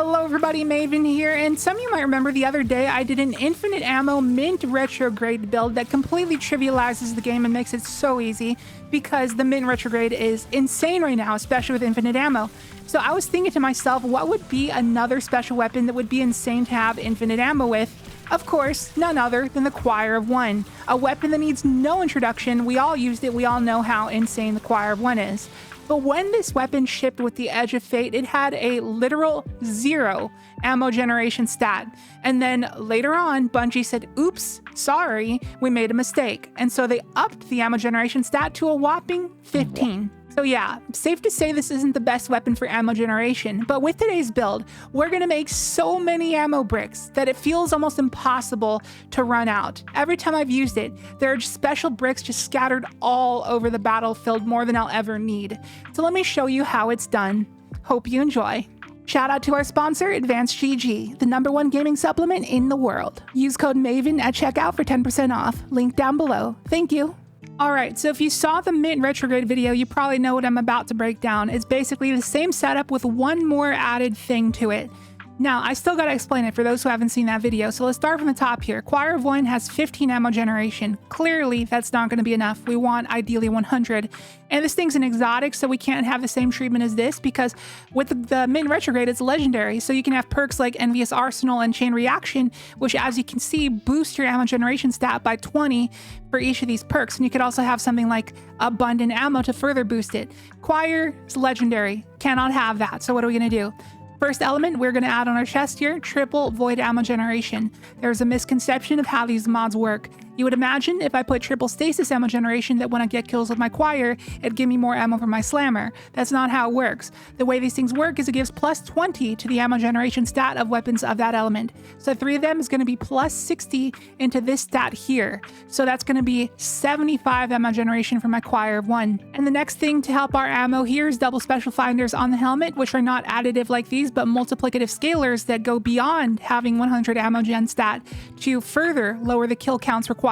Hello everybody, Maven here, and some of you might remember the other day I did an infinite ammo mint retrograde build that completely trivializes the game and makes it so easy because the mint retrograde is insane right now, especially with infinite ammo. So I was thinking to myself, what would be another special weapon that would be insane to have infinite ammo with? Of course, none other than the Choir of One, a weapon that needs no introduction. We all used it, we all know how insane the Choir of One is. But when this weapon shipped with the Edge of Fate, it had a literal 0 ammo generation stat. And then later on, Bungie said, oops, sorry, we made a mistake. And so they upped the ammo generation stat to a whopping 15. So yeah, safe to say this isn't the best weapon for ammo generation, but with today's build, we're gonna make so many ammo bricks that it feels almost impossible to run out. Every time I've used it, there are just special bricks just scattered all over the battlefield, more than I'll ever need. So let me show you how it's done. Hope you enjoy. Shout out to our sponsor, Advanced GG, the #1 gaming supplement in the world. Use code MAVEN at checkout for 10% off. Link down below. Thank you. Alright, so if you saw the mint retrograde video, you probably know what I'm about to break down. It's basically the same setup with one more added thing to it. Now, I still gotta explain it for those who haven't seen that video, so let's start from the top here. Choir of One has 15 ammo generation. Clearly, that's not gonna be enough. We want ideally 100. And this thing's an exotic, so we can't have the same treatment as this because with the mint retrograde, it's legendary. So you can have perks like Envious Arsenal and Chain Reaction, which as you can see, boost your ammo generation stat by 20 for each of these perks. And you could also have something like Abundant Ammo to further boost it. Choir is legendary. Cannot have that. So what are we gonna do? First element we're going to add on our chest here, triple void ammo generation. There's a misconception of how these mods work. You would imagine if I put triple stasis ammo generation that when I get kills with my choir, it'd give me more ammo for my slammer. That's not how it works. The way these things work is it gives plus 20 to the ammo generation stat of weapons of that element. So 3 of them is going to be plus 60 into this stat here. So that's going to be 75 ammo generation for my Choir of One. And the next thing to help our ammo here is double special finders on the helmet, which are not additive like these, but multiplicative scalars that go beyond having 100 ammo gen stat to further lower the kill counts required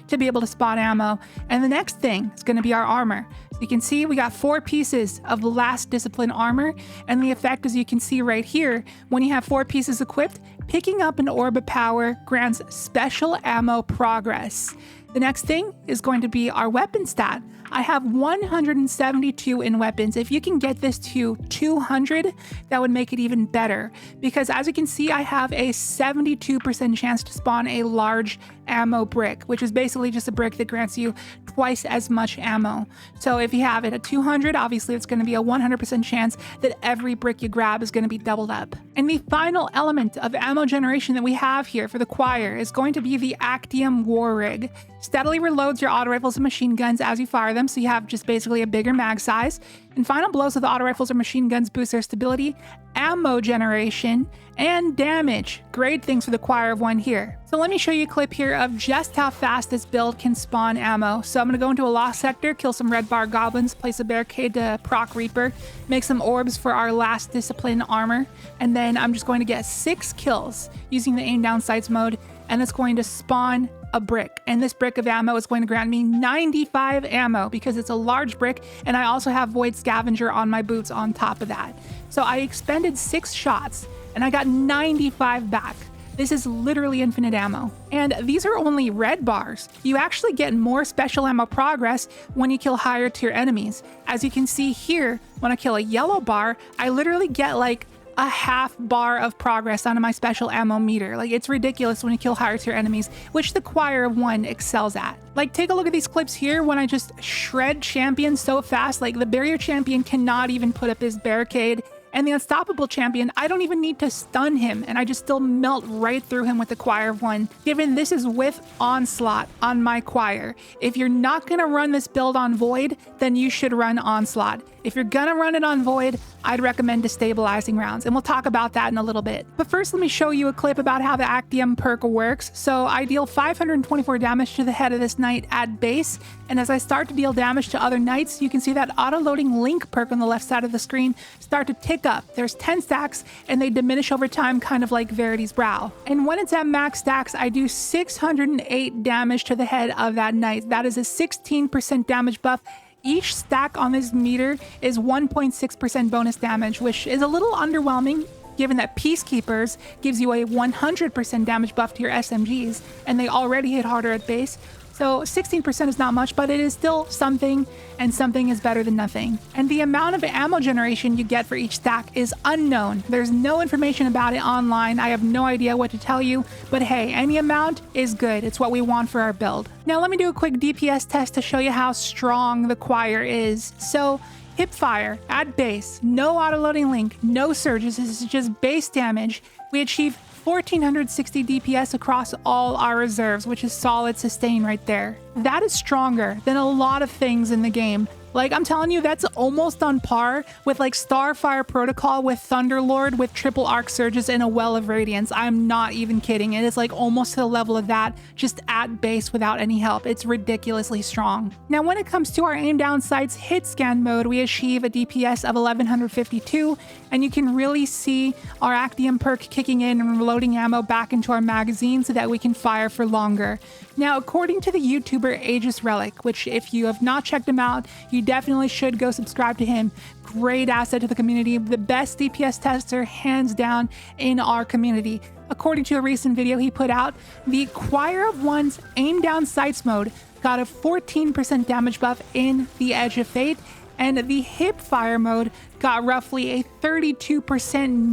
to be able to spot ammo. And the next thing is going to be our armor. So you can see we got 4 pieces of last discipline armor, and the effect, as you can see right here, when you have 4 pieces equipped, picking up an orb of power grants special ammo progress. The next thing is going to be our weapon stat. I have 172 in weapons. If you can get this to 200, that would make it even better. Because as you can see, I have a 72% chance to spawn a large ammo brick, which is basically just a brick that grants you twice as much ammo. So if you have it at 200, obviously it's going to be a 100% chance that every brick you grab is going to be doubled up. And the final element of ammo generation that we have here for the choir is going to be the Actium War Rig. Steadily reloads your auto rifles and machine guns as you fire them, so you have just basically a bigger mag size. And final blows with auto rifles or machine guns boost their stability, ammo generation, and damage. Great things for the Choir of One here. So let me show you a clip here of just how fast this build can spawn ammo. So I'm going to go into a lost sector, kill some red bar goblins, place a barricade to proc Reaper, make some orbs for our last discipline armor, and then I'm just going to get 6 kills using the aim down sights mode, and it's going to spawn a brick. And this brick of ammo is going to grant me 95 ammo because it's a large brick, and I also have Void Scavenger on my boots on top of that. So I expended 6 shots and I got 95 back. This is literally infinite ammo. And these are only red bars. You actually get more special ammo progress when you kill higher tier enemies. As you can see here, when I kill a yellow bar, I literally get like a half bar of progress onto my special ammo meter. Like, it's ridiculous when you kill higher tier enemies, which the Choir of One excels at. Like, take a look at these clips here when I just shred champions so fast. Like, the barrier champion cannot even put up his barricade. And the unstoppable champion, I don't even need to stun him, and I just still melt right through him with the Choir of One, given this is with Onslaught on my choir. If you're not gonna run this build on Void, then you should run Onslaught. If you're gonna run it on Void, I'd recommend destabilizing rounds, and we'll talk about that in a little bit. But first, let me show you a clip about how the Actium perk works. So I deal 524 damage to the head of this knight at base, and as I start to deal damage to other knights, you can see that auto-loading link perk on the left side of the screen start to tick up. There's 10 stacks, and they diminish over time, kind of like Verity's Brow. And when it's at max stacks, I do 608 damage to the head of that knight. That is a 16% damage buff. Each stack on this meter is 1.6% bonus damage, which is a little underwhelming. given that Peacekeepers gives you a 100% damage buff to your SMGs, and they already hit harder at base. So 16% is not much, but it is still something, and something is better than nothing. And the amount of ammo generation you get for each stack is unknown. There's no information about it online. I have no idea what to tell you, but hey, any amount is good. It's what we want for our build. Now let me do a quick DPS test to show you how strong the Choir is. So hipfire at base, no auto-loading link, no surges, this is just base damage. We achieve 1460 DPS across all our reserves, which is solid sustain right there. That is stronger than a lot of things in the game. Like, I'm telling you, that's almost on par with like Starfire Protocol with Thunderlord with triple arc surges and a Well of Radiance. I'm not even kidding. It is like almost to the level of that, just at base without any help. It's ridiculously strong. Now, when it comes to our aim down sights hit scan mode, we achieve a DPS of 1152, and you can really see our Actium perk kicking in and reloading ammo back into our magazine so that we can fire for longer. Now, according to the YouTuber Aegis Relic, which if you have not checked him out, you definitely should go subscribe to him. Great asset to the community, the best DPS tester hands down in our community. According to a recent video he put out, the Choir of One's aim down sights mode got a 14% damage buff in the Edge of Fate, and the hipfire mode got roughly a 32%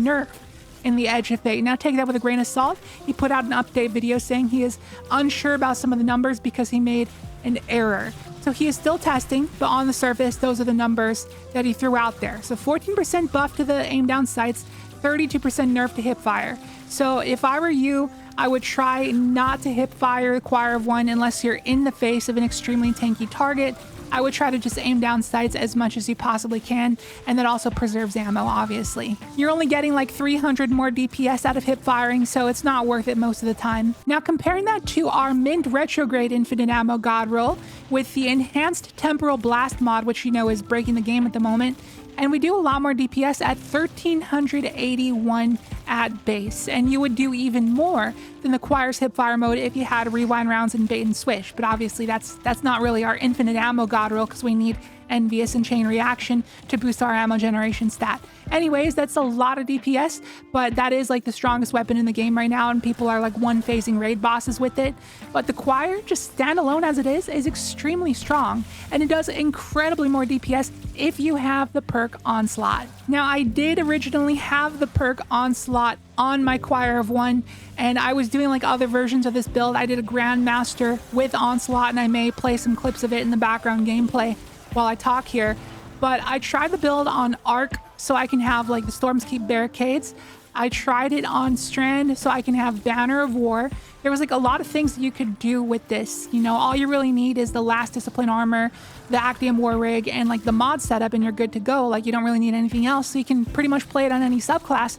nerf in the Edge of Fate. Now take that with a grain of salt. He put out an update video saying he is unsure about some of the numbers because he made an error. So he is still testing, but on the surface, those are the numbers that he threw out there. So 14% buff to the aim down sights, 32% nerf to hipfire. So if I were you, I would try not to hipfire the Choir of One unless you're in the face of an extremely tanky target. I would try to just aim down sights as much as you possibly can, and that also preserves ammo, obviously. You're only getting like 300 more DPS out of hip firing, so it's not worth it most of the time. Now comparing that to our mint retrograde infinite ammo god roll with the enhanced temporal blast mod, which you know is breaking the game at the moment, and we do a lot more DPS at 1381 at base, and you would do even more than the Choir's hipfire mode if you had rewind rounds and bait and switch. But obviously that's not really our infinite ammo god roll because we need envious and chain reaction to boost our ammo generation stat. Anyways, that's a lot of DPS, but that is like the strongest weapon in the game right now, and people are like one-phasing raid bosses with it. But the Choir, just standalone as it is extremely strong, and it does incredibly more DPS if you have the perk Onslaught. Now, I did originally have the perk Onslaught on my Choir of One, and I was doing like other versions of this build. I did a Grandmaster with Onslaught, and I may play some clips of it in the background gameplay while I talk here. But I tried the build on Arc so I can have like the Storm's Keep barricades. I tried it on Strand so I can have Banner of War. There was like a lot of things that you could do with this. You know, all you really need is the Last Discipline armor, the Actium War rig, and like the mod setup, and you're good to go. Like, you don't really need anything else, so you can pretty much play it on any subclass.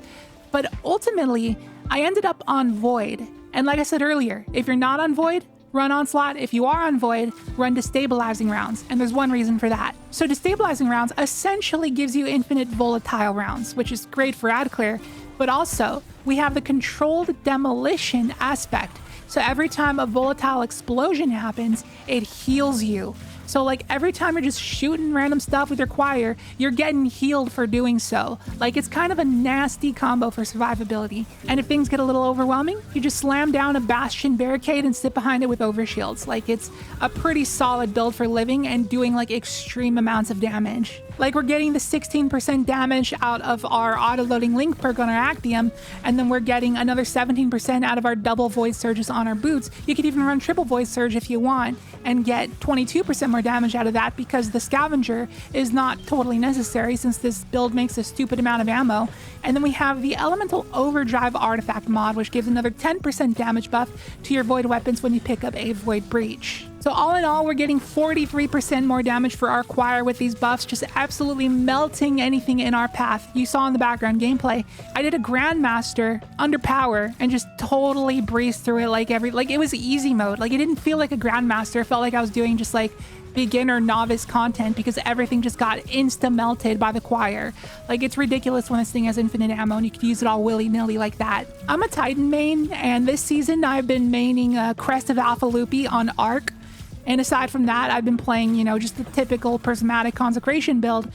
But ultimately, I ended up on Void. And like I said earlier, if you're not on Void, run Onslaught. If you are on Void, run Destabilizing rounds. And there's one reason for that. So Destabilizing rounds essentially gives you infinite volatile rounds, which is great for ad clear, but also we have the controlled demolition aspect. So every time a volatile explosion happens, it heals you. So like every time you're just shooting random stuff with your Choir, you're getting healed for doing so. Like, it's kind of a nasty combo for survivability. And if things get a little overwhelming, you just slam down a Bastion barricade and sit behind it with overshields. Like, it's a pretty solid build for living and doing like extreme amounts of damage. Like, we're getting the 16% damage out of our auto-loading link perk on our Actium, and then we're getting another 17% out of our double Void Surges on our boots. You could even run triple Void Surge if you want and get 22% more damage out of that because the Scavenger is not totally necessary since this build makes a stupid amount of ammo. And then we have the Elemental Overdrive Artifact mod, which gives another 10% damage buff to your Void weapons when you pick up a Void Breach. So all in all, we're getting 43% more damage for our Choir with these buffs, just absolutely melting anything in our path. You saw in the background gameplay, I did a Grandmaster under power and just totally breezed through it like it was easy mode. Like, it didn't feel like a Grandmaster. It felt like I was doing just like beginner novice content because everything just got insta-melted by the Choir. Like, it's ridiculous when this thing has infinite ammo and you can use it all willy-nilly like that. I'm a Titan main, and this season I've been maining Crest of Alpha Loopy on Arc. And aside from that, I've been playing, you know, just the typical prismatic consecration build.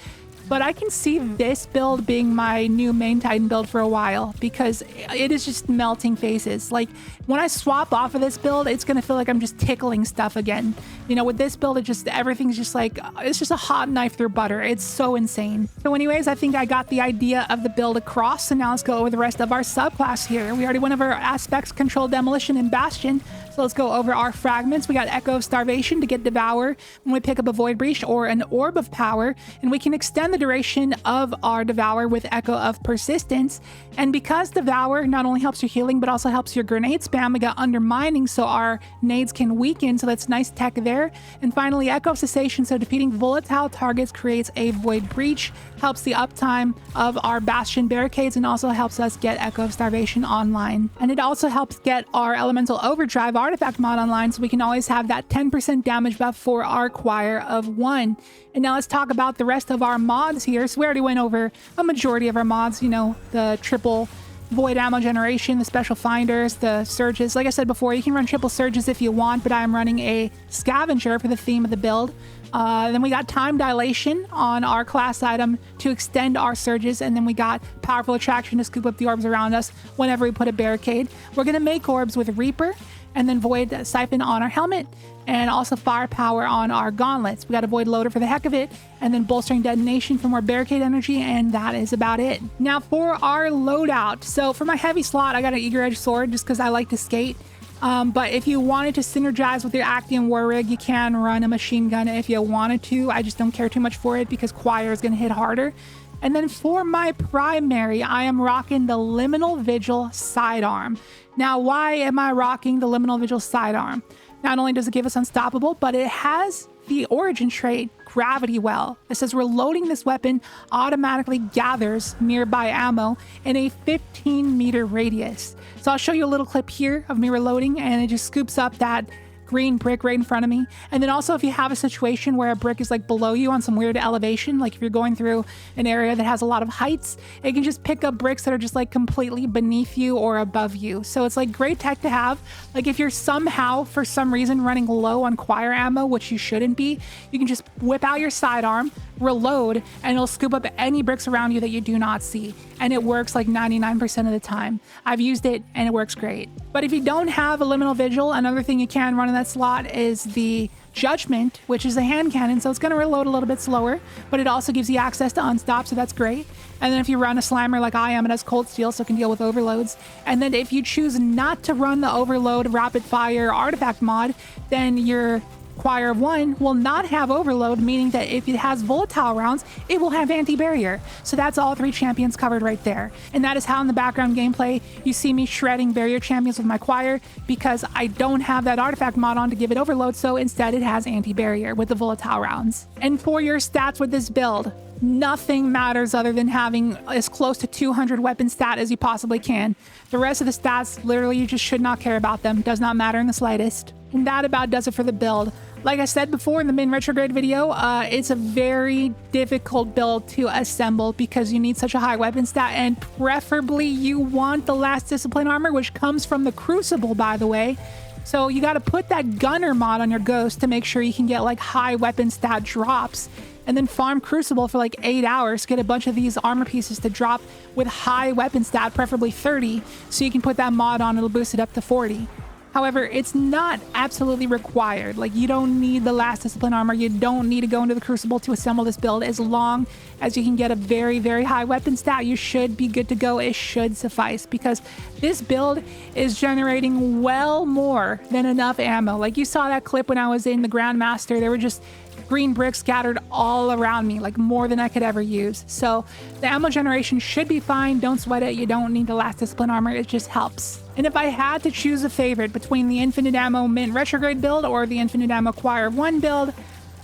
but I can see this build being my new main Titan build for a while because it is just melting faces. Like when I swap off of this build, it's gonna feel like I'm just tickling stuff again. You know, with this build, everything's just like, it's just a hot knife through butter. It's so insane. So anyways, I think I got the idea of the build across. So now let's go over the rest of our subclass here. We already went over aspects, control, demolition, and bastion. So let's go over our fragments. We got Echo of Starvation to get Devour when we pick up a Void Breach or an Orb of Power, and we can extend the duration of our Devour with Echo of Persistence. And because Devour not only helps your healing but also helps your grenade spam, we got Undermining so our nades can weaken, so that's nice tech there. And finally, Echo of Cessation, so defeating volatile targets creates a Void Breach, helps the uptime of our Bastion barricades, and also helps us get Echo of Starvation online. And it also helps get our Elemental Overdrive artifact mod online, so we can always have that 10% damage buff for our Choir of 1. And now let's talk about the rest of our mods here. So we already went over a majority of our mods, you know, the triple void ammo generation, the special finders, the surges. Like I said before, you can run triple surges if you want, but I'm running a scavenger for the theme of the build. Then we got time dilation on our class item to extend our surges, and then we got powerful attraction to scoop up the orbs around us whenever we put a barricade. We're going to make orbs with Reaper, and then void siphon on our helmet, and also firepower on our gauntlets. We got a void loader for the heck of it, and then bolstering detonation for more barricade energy, and that is about it. Now for our loadout. So for my heavy slot, I got an eager edge sword just because I like to skate. But if you wanted to synergize with your Actium war rig, you can run a machine gun if you wanted to. I just don't care too much for it because Choir is going to hit harder. And then for my primary, I am rocking the Liminal Vigil sidearm. Now, why am I rocking the Liminal Vigil sidearm? Not only does it give us unstoppable, but it has the origin trait Gravity Well. It says reloading this weapon automatically gathers nearby ammo in a 15-meter radius. So I'll show you a little clip here of me reloading, and it just scoops up that green brick right in front of me. And then also if you have a situation where a brick is like below you on some weird elevation, like if you're going through an area that has a lot of heights, it can just pick up bricks that are just like completely beneath you or above you. So it's like great tech to have. Like if you're somehow for some reason running low on Choir ammo, which you shouldn't be, you can just whip out your sidearm, reload, and it'll scoop up any bricks around you that you do not see. And it works like 99% of the time. I've used it and it works great. But if you don't have a Liminal Vigil, another thing you can run in that slot is the Judgment, which is a hand cannon, so it's going to reload a little bit slower, but it also gives you access to unstop, so that's great. And then if you run a slammer like I am, it has cold steel, so it can deal with overloads. And then if you choose not to run the overload rapid fire artifact mod, then your Choir of 1 will not have overload, meaning that if it has volatile rounds, it will have anti-barrier. So that's all 3 champions covered right there. And that is how in the background gameplay you see me shredding barrier champions with my Choir, because I don't have that artifact mod on to give it overload, so instead it has anti-barrier with the volatile rounds. And for your stats with this build, nothing matters other than having as close to 200 weapon stat as you possibly can. The rest of the stats, literally, you just should not care about them. Does not matter in the slightest. And that about does it for the build. Like I said before in the min retrograde video, it's a very difficult build to assemble because you need such a high weapon stat, and preferably you want the last discipline armor, which comes from the Crucible, by the way. So you got to put that gunner mod on your ghost to make sure you can get like high weapon stat drops, and then farm Crucible for like 8 hours, get a bunch of these armor pieces to drop with high weapon stat, preferably 30, so you can put that mod on, it'll boost it up to 40. However, it's not absolutely required. Like, you don't need the last discipline armor. You don't need to go into the Crucible to assemble this build. As long as you can get a very, very high weapon stat, you should be good to go. It should suffice because this build is generating well more than enough ammo. Like, you saw that clip when I was in the Grandmaster. There were just green bricks scattered all around me, like more than I could ever use. So the ammo generation should be fine. Don't sweat it. You don't need the last discipline armor. It just helps. And if I had to choose a favorite between the infinite ammo mint retrograde build or the infinite ammo Choir of 1 build,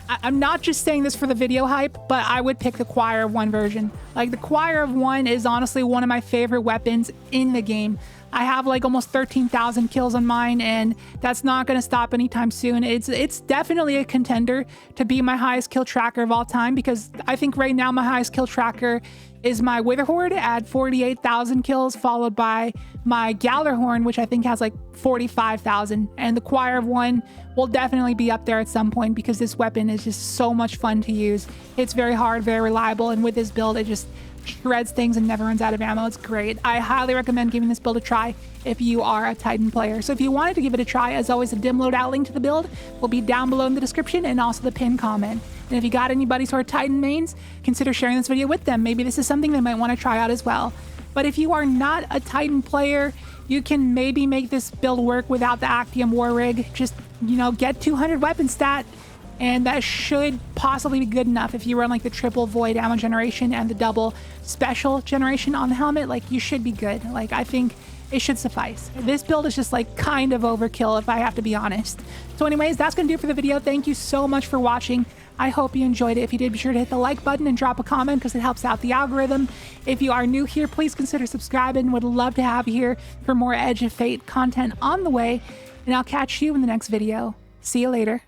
I'm not just saying this for the video hype, but I would pick the Choir of 1 version. Like the Choir of One is honestly one of my favorite weapons in the game. I have like almost 13,000 kills on mine, and that's not going to stop anytime soon. It's definitely a contender to be my highest kill tracker of all time, because I think right now my highest kill tracker is my Witherhorde at 48,000 kills, followed by my Gjallarhorn, which I think has like 45,000. And the Choir of One will definitely be up there at some point, because this weapon is just so much fun to use. It's very hard, very reliable, and with this build, it just shreds things and never runs out of ammo. It's great. I highly recommend giving this build a try if you are a Titan player. So if you wanted to give it a try, as always, the dim loadout link to the build will be down below in the description and also the pinned comment. And if you got any buddies who are Titan mains, consider sharing this video with them. Maybe this is something they might want to try out as well. But if you are not a Titan player, you can maybe make this build work without the Actium war rig. Just, you know, get 200 weapon stat, and that should possibly be good enough. If you run like the triple void ammo generation and the double special generation on the helmet, like you should be good. Like I think it should suffice. This build is just like kind of overkill, if I have to be honest. So anyways, that's gonna do it for the video. Thank you so much for watching. I hope you enjoyed it. If you did, be sure to hit the like button and drop a comment, because it helps out the algorithm. If you are new here, please consider subscribing. Would love to have you here for more Edge of Fate content on the way. And I'll catch you in the next video. See you later.